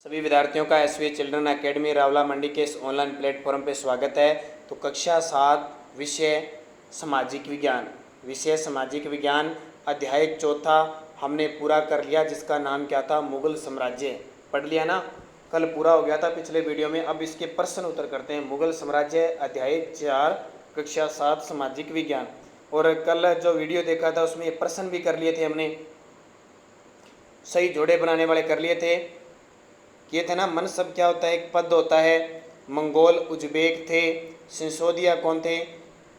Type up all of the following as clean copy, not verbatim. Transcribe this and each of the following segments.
सभी विद्यार्थियों का एसवी चिल्ड्रन एकेडमी रावला मंडी के इस ऑनलाइन प्लेटफॉर्म पे स्वागत है। तो कक्षा 7 विषय सामाजिक विज्ञान अध्याय चौथा हमने पूरा कर लिया, जिसका नाम क्या था? मुगल साम्राज्य। पढ़ लिया ना, कल पूरा हो गया था पिछले वीडियो में। अब इसके प्रश्न उत्तर करते हैं। मुगल साम्राज्य अध्याय 4 कक्षा 7 सामाजिक विज्ञान। और कल जो वीडियो देखा था उसमें ये प्रश्न भी कर लिए थे हमने, सही जोड़े बनाने वाले कर लिए थे। ये थे ना, मनसब क्या होता है? एक पद होता है। मंगोल उज्बेक थे। सिसोदिया कौन थे?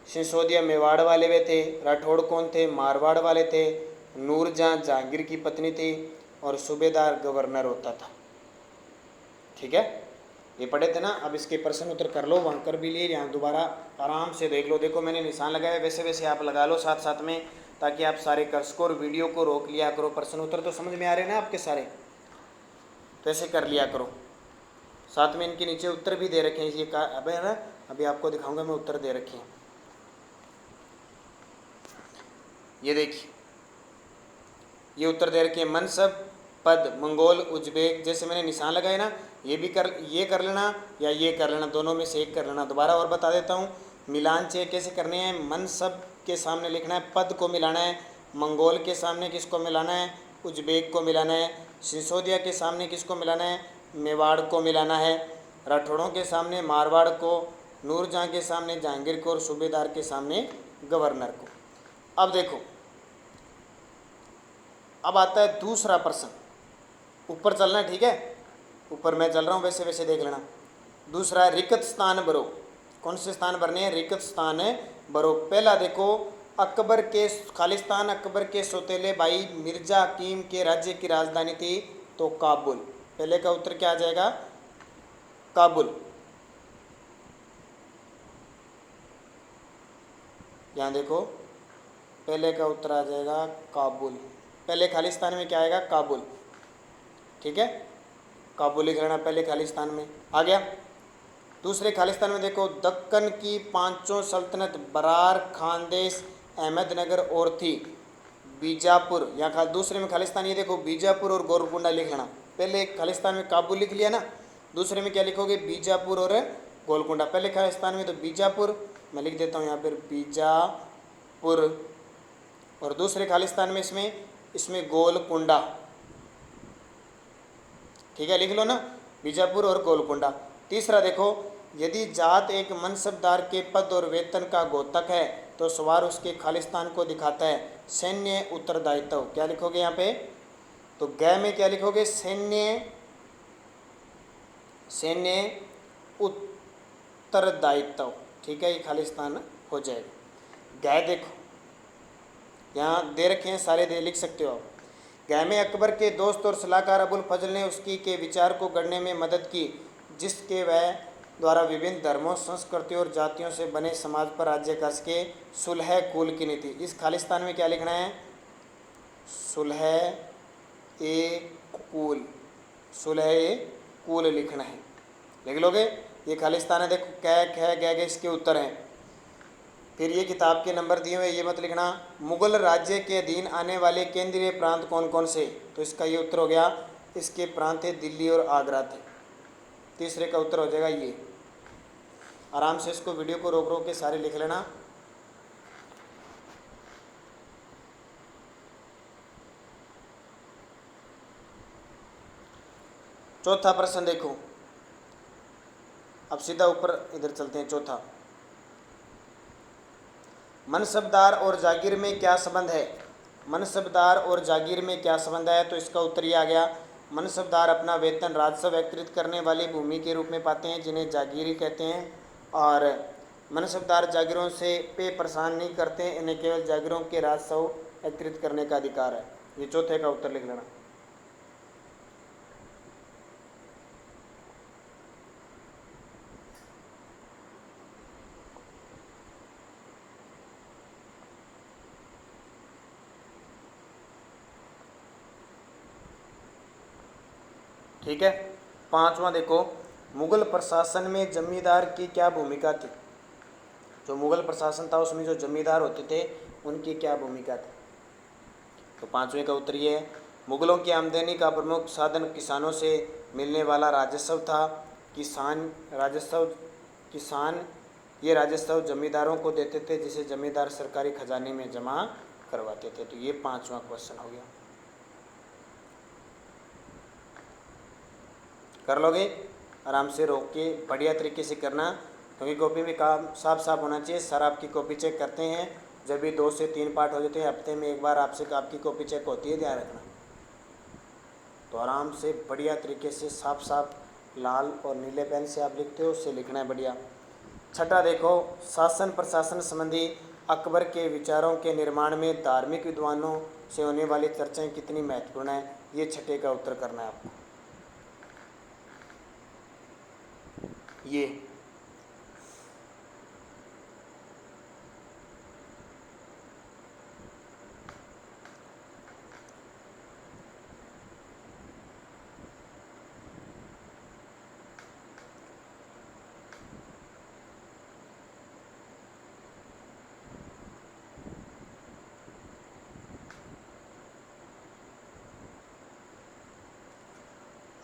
सिसोदिया मेवाड़ वाले वे थे। राठौड़ कौन थे? मारवाड़ वाले थे। नूरजहां जहांगीर की पत्नी थी। और सूबेदार गवर्नर होता था। ठीक है, ये पढ़े थे ना। अब इसके प्रश्न उत्तर कर लो, वहाँ कर भी लिए, यहाँ दोबारा आराम से देख लो। देखो मैंने निशान लगाया, वैसे वैसे आप लगा लो साथ साथ में, ताकि आप सारे कर सको। और वीडियो को रोक लिया करो। प्रश्न उत्तर तो समझ में आ रहे हैं ना आपके सारे, तो ऐसे कर लिया करो। साथ में इनके नीचे उत्तर भी दे रखे हैं। ये का अब है ना, अभी आपको दिखाऊंगा मैं, उत्तर दे रखे हैं। ये देखिए, ये उत्तर दे रखे हैं। मनसब पद मंगोल उज्बेक, जैसे मैंने निशान लगाए ना, ये भी ये कर लेना या ये कर लेना, दोनों में से एक कर लेना। दोबारा और बता देता हूँ, मिलान चेक कैसे करने हैं। मनसब के सामने लिखना है, पद को मिलाना है। मंगोल के सामने किसको मिलाना है? उज्बेक को मिलाना है। सिसोदिया के सामने किसको मिलाना है? मेवाड़ को मिलाना है। राठौड़ों के सामने मारवाड़ को, नूरजहां के सामने जहांगीर को, और सूबेदार के सामने गवर्नर को। अब देखो, अब आता है दूसरा प्रश्न। ऊपर चलना है, ठीक है, ऊपर मैं चल रहा हूँ, वैसे वैसे देख लेना। दूसरा है रिक्त स्थान भरो। कौन से स्थान भरने हैं? रिक्त स्थान भरो। पहला देखो, अकबर के खालिस्तान अकबर के सौतेले भाई मिर्जा हकीम के राज्य की राजधानी थी तो काबुल। पहले का उत्तर क्या आ जाएगा? काबुल। यहाँ देखो, पहले का उत्तर आ जाएगा काबुल। पहले खालिस्तान में क्या आएगा? काबुल। ठीक है, काबुल लिख लेना पहले खालिस्तान में। आ गया। दूसरे खालिस्तान में देखो, दक्कन की पांचों सल्तनत बरार, खानदेश, अहमदनगर और थी बीजापुर। यहाँ दूसरे में खालिस्तान, ये देखो बीजापुर और गोलकुंडा लिख लेना। पहले खालिस्तान में काबुल लिख लिया ना, दूसरे में क्या लिखोगे? बीजापुर और गोलकुंडा। पहले खालिस्तान में तो बीजापुर, मैं लिख देता हूँ यहाँ पर बीजापुर। और दूसरे खालिस्तान में इसमें गोलकुंडा। ठीक है, लिख लो ना, बीजापुर और गोलकुंडा। तीसरा देखो, यदि जात एक मनसबदार के पद और वेतन का घोतक है तो सवार उसके खालिस्तान को दिखाता है। सैन्य उत्तरदायित्व क्या लिखोगे यहाँ पे? तो गै में क्या लिखोगे? सैन्य उत्तरदायित्व। ठीक है, ये खालिस्तान हो जाएगा। गै देखो, यहाँ दे रखे हैं सारे, दे लिख सकते हो आप। गै में अकबर के दोस्त और सलाहकार अबुल फजल ने उसकी के विचार को गढ़ने में मदद की, जिसके वह द्वारा विभिन्न धर्मों, संस्कृतियों और जातियों से बने समाज पर राज्य कर सके। सुलह कुल की नीति। इस खालिस्तान में क्या लिखना है? सुलह ए कुल। सुलह ए कुल लिखना है, लिख लोगे। ये खालिस्तान है। देखो कै ख गै गै इसके उत्तर हैं। फिर ये किताब के नंबर दिए हुए, ये मत लिखना। मुगल राज्य के अधीन आने वाले केंद्रीय प्रांत कौन कौन से? तो इसका ये उत्तर हो गया, इसके प्रांत थे दिल्ली और आगरा थे। तीसरे का उत्तर हो जाएगा ये। आराम से इसको वीडियो को रोक रोक के सारे लिख लेना। चौथा प्रश्न देखो, अब सीधा ऊपर इधर चलते हैं। चौथा, मनसबदार और जागीर में क्या संबंध है? मनसबदार और जागीर में क्या संबंध है? तो इसका उत्तर ये आ गया, मनसबदार अपना वेतन राजस्व एकत्रित करने वाली भूमि के रूप में पाते हैं, जिन्हें जागीरी कहते हैं। और मनसबदार जागीरों से पे परेशान नहीं करते, इन्हें केवल जागीरों के राजस्व एकत्रित करने का अधिकार है। ये चौथे का उत्तर लिख लेना। ठीक है। पांचवा देखो, मुगल प्रशासन में जमींदार की क्या भूमिका थी? जो मुगल प्रशासन था उसमें जो जमींदार होते थे उनकी क्या भूमिका थी? तो पांचवें का उत्तर ये है, मुगलों की आमदनी का प्रमुख साधन किसानों से मिलने वाला राजस्व था। किसान ये राजस्व जमींदारों को देते थे, जिसे जमींदार सरकारी खजाने में जमा करवाते थे। तो ये 5वां क्वेश्चन हो गया। कर लोगे? आराम से रोक के बढ़िया तरीके से करना, क्योंकि कॉपी में काम साफ साफ होना चाहिए। सर आपकी कॉपी चेक करते हैं जब भी 2 से 3 पार्ट हो जाते हैं, हफ्ते में एक बार आपसे आपकी कॉपी चेक होती है, ध्यान रखना। तो आराम से बढ़िया तरीके से साफ साफ लाल और नीले पेन से आप लिखते हो, उससे लिखना है बढ़िया। छठा देखो, शासन प्रशासन संबंधी अकबर के विचारों के निर्माण में धार्मिक विद्वानों से होने वाली चर्चाएं कितनी महत्वपूर्ण है। ये छठे का उत्तर करना है आपको। ये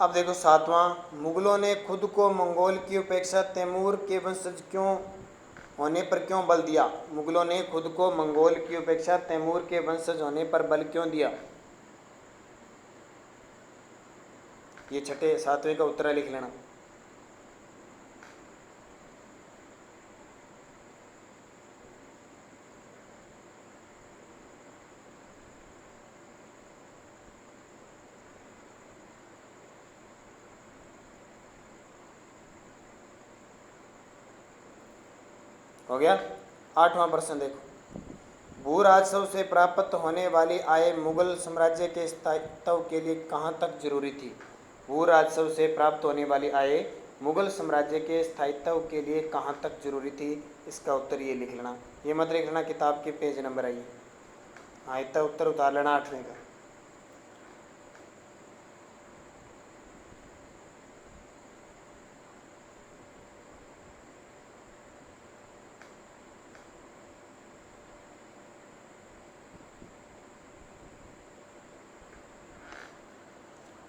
अब देखो 7वां, मुगलों ने खुद को मंगोल की उपेक्षा तैमूर के वंशज क्यों होने पर क्यों बल दिया। मुगलों ने खुद को मंगोल की उपेक्षा तैमूर के वंशज होने पर बल क्यों दिया। ये छठे 7वें का उत्तर लिख लेना। हो गया। 8वां प्रश्न देखो, भू राजस्व से प्राप्त होने वाली आय मुगल साम्राज्य के स्थायित्व के लिए कहाँ तक जरूरी थी। भू राजस्व से प्राप्त होने वाली आय मुगल साम्राज्य के स्थायित्व के लिए कहाँ तक जरूरी थी। इसका उत्तर ये लिख लेना। ये मत लिख लेना किताब के पेज नंबर आइए। हाँ, इतना उत्तर उतार लेना 8वें का।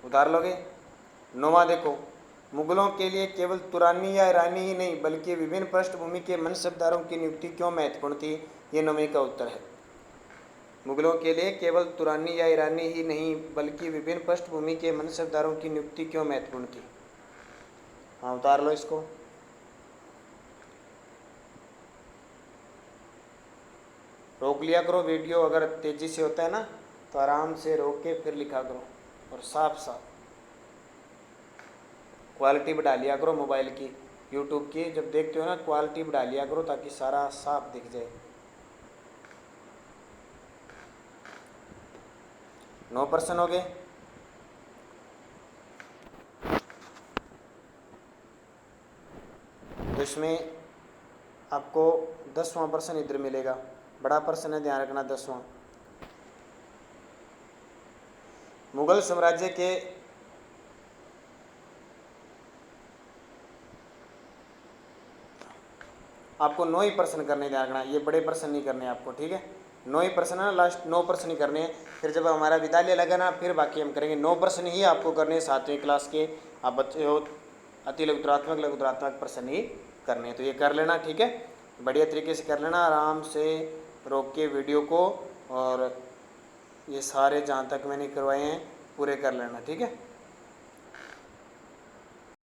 उतार लोगे। 9वां देखो, मुगलों के लिए केवल तुरानी या ईरानी ही नहीं बल्कि विभिन्न पृष्ठभूमि के मनसबदारों की नियुक्ति क्यों महत्वपूर्ण थी। ये 9वें का उत्तर है। मुगलों के लिए केवल तुरानी या ईरानी ही नहीं बल्कि विभिन्न पृष्ठभूमि के मनसबदारों की नियुक्ति क्यों महत्वपूर्ण थी। हाँ, उतार लो इसको। रोक लिया करो वीडियो, अगर तेजी से होता है ना तो आराम से रोक के फिर लिखा करो और साफ साफ क्वालिटी बढ़ा लिया करो मोबाइल की, यूट्यूब की जब देखते हो ना क्वालिटी बढ़ा लिया करो ताकि सारा साफ दिख जाए। 9 प्रश्न हो गए। तो इसमें आपको 10वां प्रश्न इधर मिलेगा, बड़ा प्रश्न है, ध्यान रखना। 10वां, मुगल साम्राज्य के आपको 9 ही प्रश्न करने, ध्यान रखना। ये बड़े प्रश्न नहीं करने आपको, ठीक है। 9 ही प्रश्न है, लास्ट 9 प्रश्न ही करने हैं। फिर जब हमारा विद्यालय लगा ना फिर बाकी हम करेंगे। 9 प्रश्न ही आपको करने हैं 7वीं क्लास के। आप बच्चे हो, अति लघुतरात्मक लघुतरात्मक प्रश्न ही करने हैं। तो ये कर लेना, ठीक है, बढ़िया तरीके से कर लेना। आराम से रोक के वीडियो को, और ये सारे जहाँ तक मैंने करवाए हैं पूरे कर लेना, ठीक है।